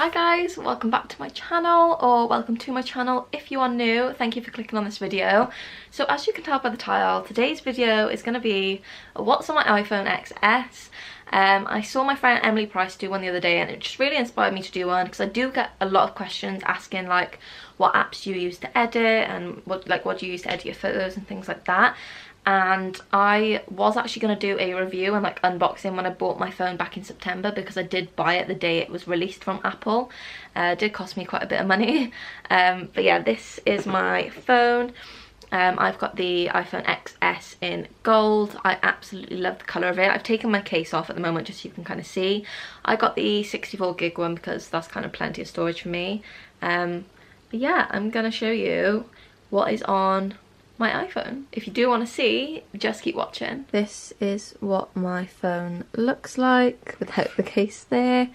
Hi guys, welcome back to my channel, or welcome to my channel if you are new. Thank you for clicking on this video. So as you can tell by the title, today's video is going to be what's on my iPhone XS. I saw my friend Emily Price do one the other day and it just really inspired me to do one because I do get a lot of questions asking like what apps do you use to edit and what do you use to edit your photos and things like that. And I was actually going to do a review and like unboxing when I bought my phone back in September, because I did buy it the day it was released from Apple. It did cost me quite a bit of money, but yeah, this is my phone. I've got the iPhone XS in gold. I absolutely love the colour of it. I've taken my case off at the moment just so you can kind of see. I got the 64 gig one because that's kind of plenty of storage for me. But yeah, I'm going to show you what is on my iPhone. If you do want to see, just keep watching. This is what my phone looks like without the case there.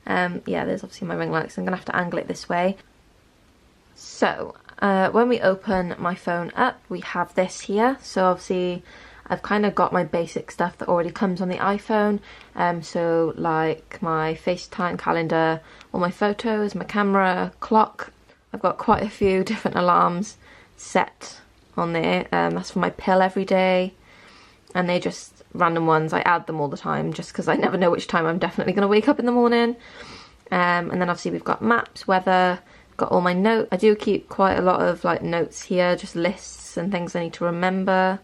Yeah, there's obviously my ring light, so I'm gonna have to angle it this way. So when we open my phone up, we have this here. So obviously I've kind of got my basic stuff that already comes on the iPhone, so like my FaceTime, calendar, all my photos, my camera, clock. I've got quite a few different alarms set on there. That's for my pill every day, and they're just random ones. I add them all the time just because I never know which time I'm definitely going to wake up in the morning. And then obviously we've got maps, weather, got all my notes. I do keep quite a lot of like notes here, just lists and things I need to remember.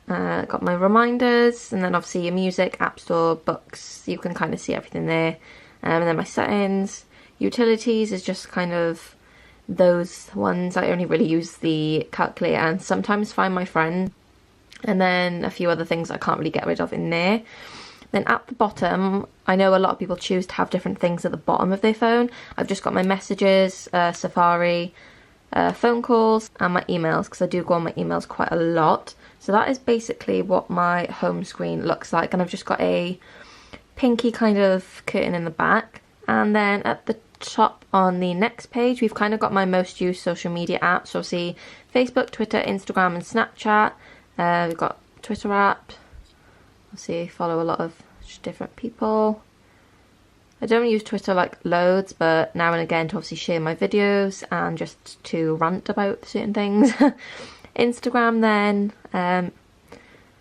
Got my reminders, and then obviously your music, app store, books. You can kind of see everything there. And then my settings, utilities is just kind of those ones. I only really use the calculator and sometimes Find My Friend, and then a few other things I can't really get rid of in there. Then at the bottom, I know a lot of people choose to have different things at the bottom of their phone. I've just got my messages, Safari, phone calls, and my emails, because I do go on my emails quite a lot. So that is basically what my home screen looks like, and I've just got a pinky kind of curtain in the back. And then at the top on the next page, we've kind of got my most used social media apps. So see Facebook, Twitter, Instagram and Snapchat. We've got Twitter app. I follow a lot of different people. I don't use Twitter like loads, but now and again to obviously share my videos and just to rant about certain things. Instagram then,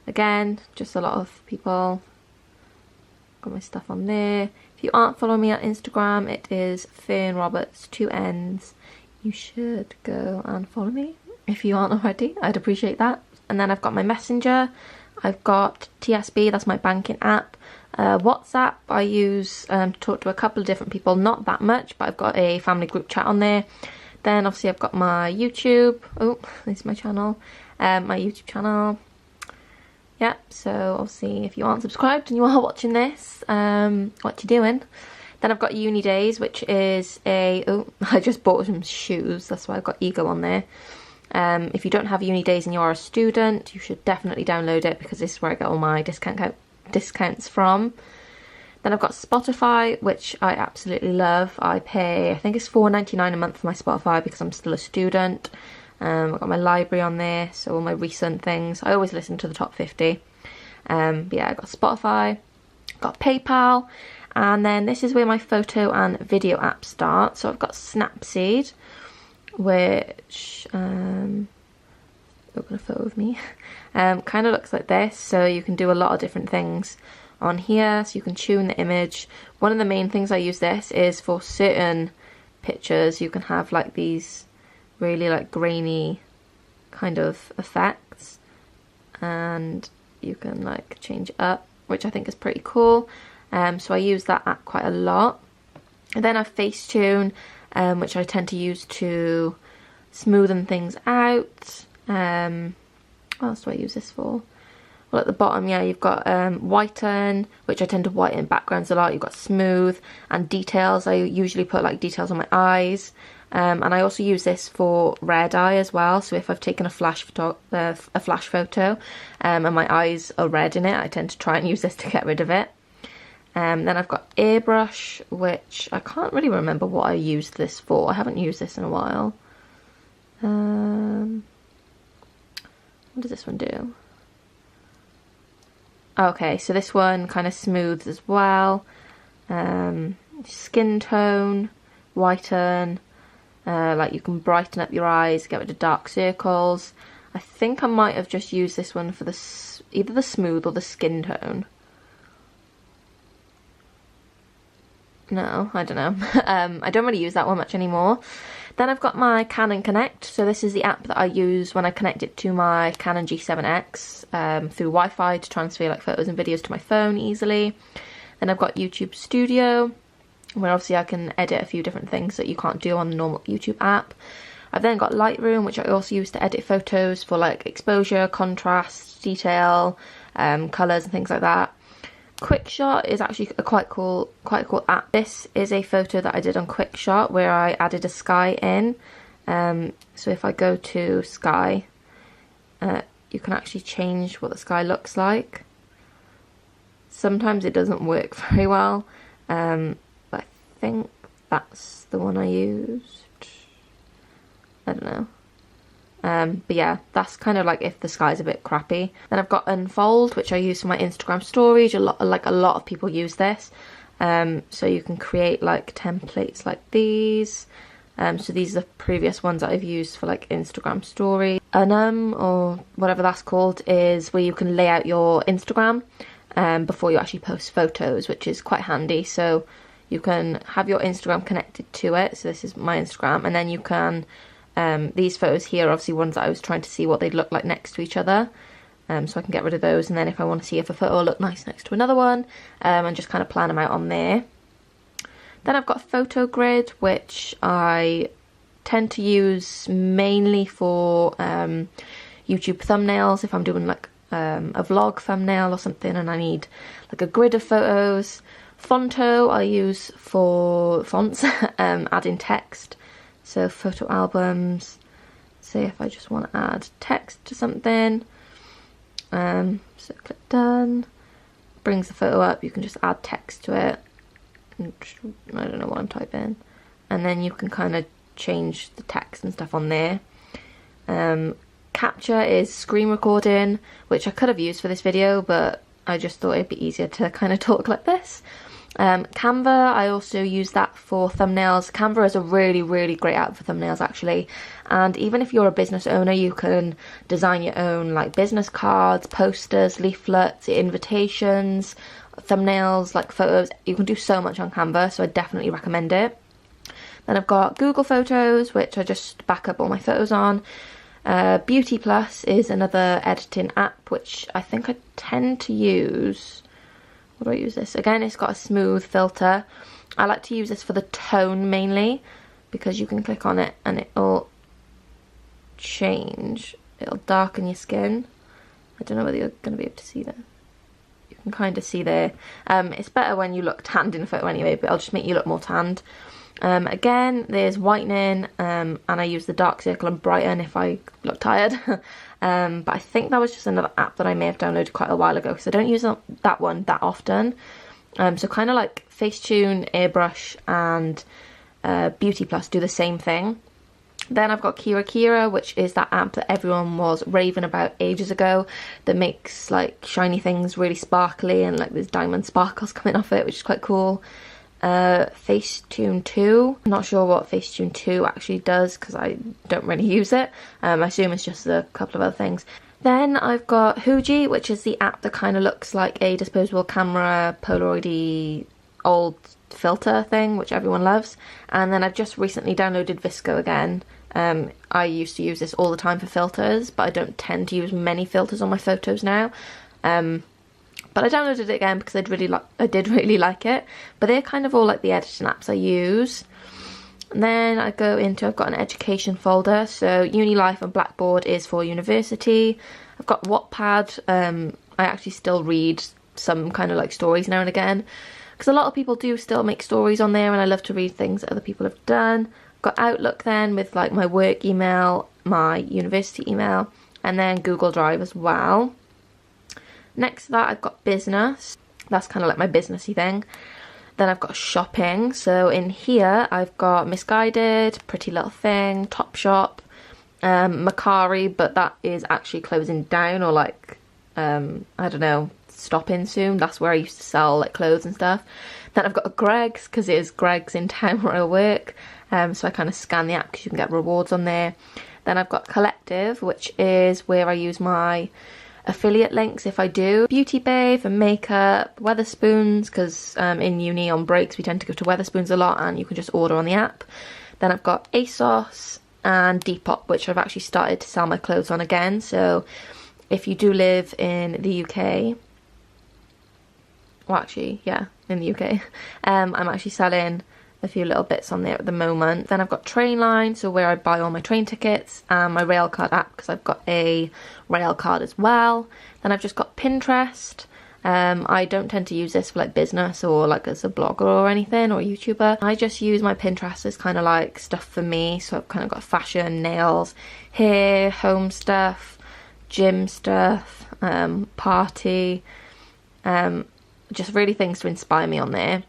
again, just a lot of people. Got my stuff on there. If you aren't following me on Instagram, it is fern.roberts, 2 N's. You should go and follow me if you aren't already. I'd appreciate that. And then I've got my Messenger. I've got TSB, that's my banking app. WhatsApp I use to talk to a couple of different people, not that much, but I've got a family group chat on there. Then obviously I've got my YouTube. Oh, this is my channel. My YouTube channel. Yeah, so obviously if you aren't subscribed and you are watching this, what you doing? Then I've got Uni Days, which is I just bought some shoes, that's why I've got Ego on there. If you don't have Uni Days and you are a student, you should definitely download it, because this is where I get all my discounts from. Then I've got Spotify, which I absolutely love. I pay, I think it's $4.99 a month for my Spotify because I'm still a student. I've got my library on there, so all my recent things. I always listen to the top 50. But yeah, I've got Spotify, got PayPal, and then this is where my photo and video apps start. So I've got Snapseed, which, open a photo of me, kind of looks like this. So you can do a lot of different things on here, so you can tune the image. One of the main things I use this is for certain pictures. You can have like these really like grainy kind of effects, and you can like change it up, which I think is pretty cool. So I use that app quite a lot. And then I have Facetune, which I tend to use to smoothen things out. What else do I use this for? Well, at the bottom, yeah, you've got whiten, which I tend to whiten backgrounds a lot. You've got smooth and details. I usually put like details on my eyes. And I also use this for red eye as well. So if I've taken a flash photo and my eyes are red in it, I tend to try and use this to get rid of it. Then I've got airbrush, which I can't really remember what I used this for. I haven't used this in a while. What does this one do? Okay, so this one kind of smooths as well. skin tone, whiten, like you can brighten up your eyes, get rid of dark circles. I think I might have just used this one for either the smooth or the skin tone. No, I don't know. I don't really use that one much anymore. Then I've got my Canon Connect. So this is the app that I use when I connect it to my Canon G7X through Wi-Fi to transfer like photos and videos to my phone easily. Then I've got YouTube Studio, where obviously I can edit a few different things that you can't do on the normal YouTube app. I've then got Lightroom, which I also use to edit photos for like exposure, contrast, detail, colours and things like that. QuickShot is actually a quite cool app. This is a photo that I did on QuickShot where I added a sky in. So if I go to sky, you can actually change what the sky looks like. Sometimes it doesn't work very well, but I think that's the one I used. I don't know. But yeah, that's kind of like if the sky's a bit crappy. Then I've got Unfold, which I use for my Instagram stories. A lot of people use this. So you can create like templates like these. So these are the previous ones that I've used for like Instagram stories. Or whatever that's called, is where you can lay out your Instagram before you actually post photos, which is quite handy. So you can have your Instagram connected to it. So this is my Instagram, and then you can these photos here are obviously ones that I was trying to see what they'd look like next to each other, so I can get rid of those, and then if I want to see if a photo will look nice next to another one, and just kind of plan them out on there. Then I've got Photo Grid, which I tend to use mainly for YouTube thumbnails, if I'm doing like a vlog thumbnail or something and I need like a grid of photos. Fonto I use for fonts, adding text. So photo albums, say if I just want to add text to something, so click done, brings the photo up, you can just add text to it, and I don't know what I'm typing, and then you can kind of change the text and stuff on there. Capture is screen recording, which I could have used for this video, but I just thought it'd be easier to kind of talk like this. Canva, I also use that for thumbnails. Canva is a really great app for thumbnails actually, and even if you're a business owner, you can design your own like business cards, posters, leaflets, invitations, thumbnails, like photos. You can do so much on Canva, so I definitely recommend it. Then I've got Google Photos, which I just back up all my photos on. Beauty Plus is another editing app, which I think I tend to use. What do I use this? Again, it's got a smooth filter. I like to use this for the tone mainly, because you can click on it and it'll change. It'll darken your skin. I don't know whether you're going to be able to see that. You can kind of see there. It's better when you look tanned in a photo anyway, but it'll just make you look more tanned. Again, there's whitening, and I use the dark circle and brighten if I look tired. But I think that was just another app that I may have downloaded quite a while ago, because I don't use that one that often. So kind of like Facetune, Airbrush and Beauty Plus do the same thing. Then I've got Kira, which is that app that everyone was raving about ages ago, that makes like shiny things really sparkly and like there's diamond sparkles coming off it, which is quite cool. Facetune 2. I'm not sure what Facetune 2 actually does because I don't really use it. I assume it's just a couple of other things. Then I've got Huji, which is the app that kind of looks like a disposable camera, Polaroid-y old filter thing, which everyone loves. And then I've just recently downloaded VSCO again. I used to use this all the time for filters, but I don't tend to use many filters on my photos now. But I downloaded it again because I did really like it. But they're kind of all like the editing apps I use. And then I've got an education folder. So Uni Life and Blackboard is for university. I've got Wattpad. I actually still read some kind of like stories now and again, because a lot of people do still make stories on there, and I love to read things that other people have done. I've got Outlook then with like my work email, my university email, and then Google Drive as well. Next to that, I've got business. That's kind of like my businessy thing. Then I've got shopping. So in here, I've got Misguided, Pretty Little Thing, Topshop, Macari, but that is actually closing down, or like, I don't know, stopping soon. That's where I used to sell like clothes and stuff. Then I've got a Greggs, because it is Greggs in town where I work. So I kind of scan the app because you can get rewards on there. Then I've got Collective, which is where I use my affiliate links if I do. Beauty Bay for makeup, Wetherspoons, because in uni on breaks we tend to go to Wetherspoons a lot and you can just order on the app. Then I've got ASOS and Depop, which I've actually started to sell my clothes on again. So if you do live in the UK, well actually, yeah, in the UK, I'm actually selling a few little bits on there at the moment. Then I've got Trainline, so where I buy all my train tickets, and my Railcard app, because I've got a rail card as well. Then I've just got Pinterest. I don't tend to use this for like business or like as a blogger or anything, or a YouTuber. I just use my Pinterest as kind of like stuff for me. So I've kind of got fashion, nails, hair, home stuff, gym stuff, party, just really things to inspire me on there.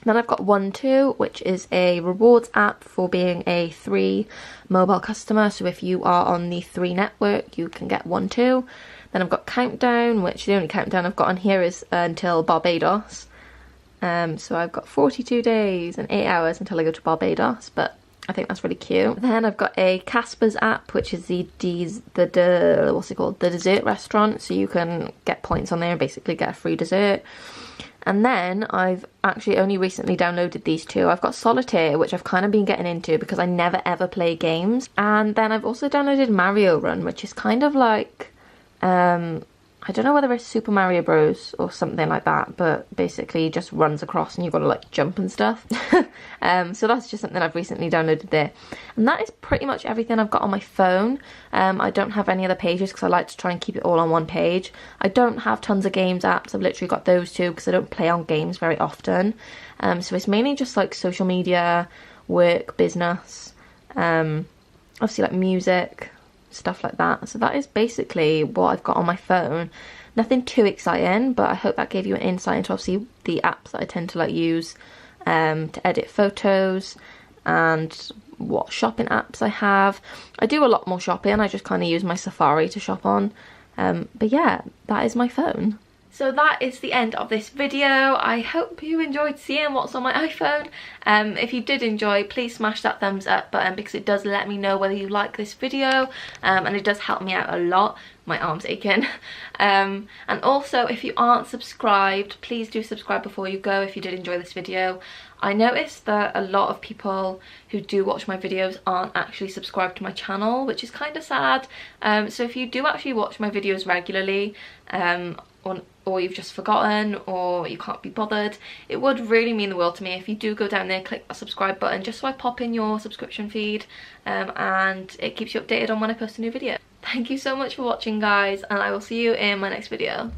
Then I've got 1-2, which is a rewards app for being a 3 mobile customer. So if you are on the 3 network, you can get 1-2. Then I've got Countdown, which the only countdown I've got on here is until Barbados. So I've got 42 days and 8 hours until I go to Barbados, but I think that's really cute. Then I've got a Casper's app, which is what's it called? The dessert restaurant. So you can get points on there and basically get a free dessert. And then I've actually only recently downloaded these 2. I've got Solitaire, which I've kind of been getting into because I never ever play games. And then I've also downloaded Mario Run, which is kind of like, I don't know whether it's Super Mario Bros or something like that, but basically just runs across and you've got to like jump and stuff. So that's just something I've recently downloaded there. And that is pretty much everything I've got on my phone. I don't have any other pages because I like to try and keep it all on one page. I don't have tons of games apps. I've literally got those 2 because I don't play on games very often. So it's mainly just like social media, work, business, obviously like music, stuff like that. So that is basically what I've got on my phone. Nothing too exciting, but I hope that gave you an insight into obviously the apps that I tend to like use to edit photos and what shopping apps I have. I do a lot more shopping. I just kind of use my Safari to shop on. But yeah, that is my phone. So that is the end of this video. I hope you enjoyed seeing what's on my iPhone. If you did enjoy, please smash that thumbs up button because it does let me know whether you like this video, and it does help me out a lot. My arm's aching. And also, if you aren't subscribed, please do subscribe before you go if you did enjoy this video. I noticed that a lot of people who do watch my videos aren't actually subscribed to my channel, which is kind of sad. So if you do actually watch my videos regularly, or you've just forgotten or you can't be bothered, it would really mean the world to me if you do go down there, click that subscribe button, just so I pop in your subscription feed, and it keeps you updated on when I post a new video. Thank you so much for watching, guys, and I will see you in my next video.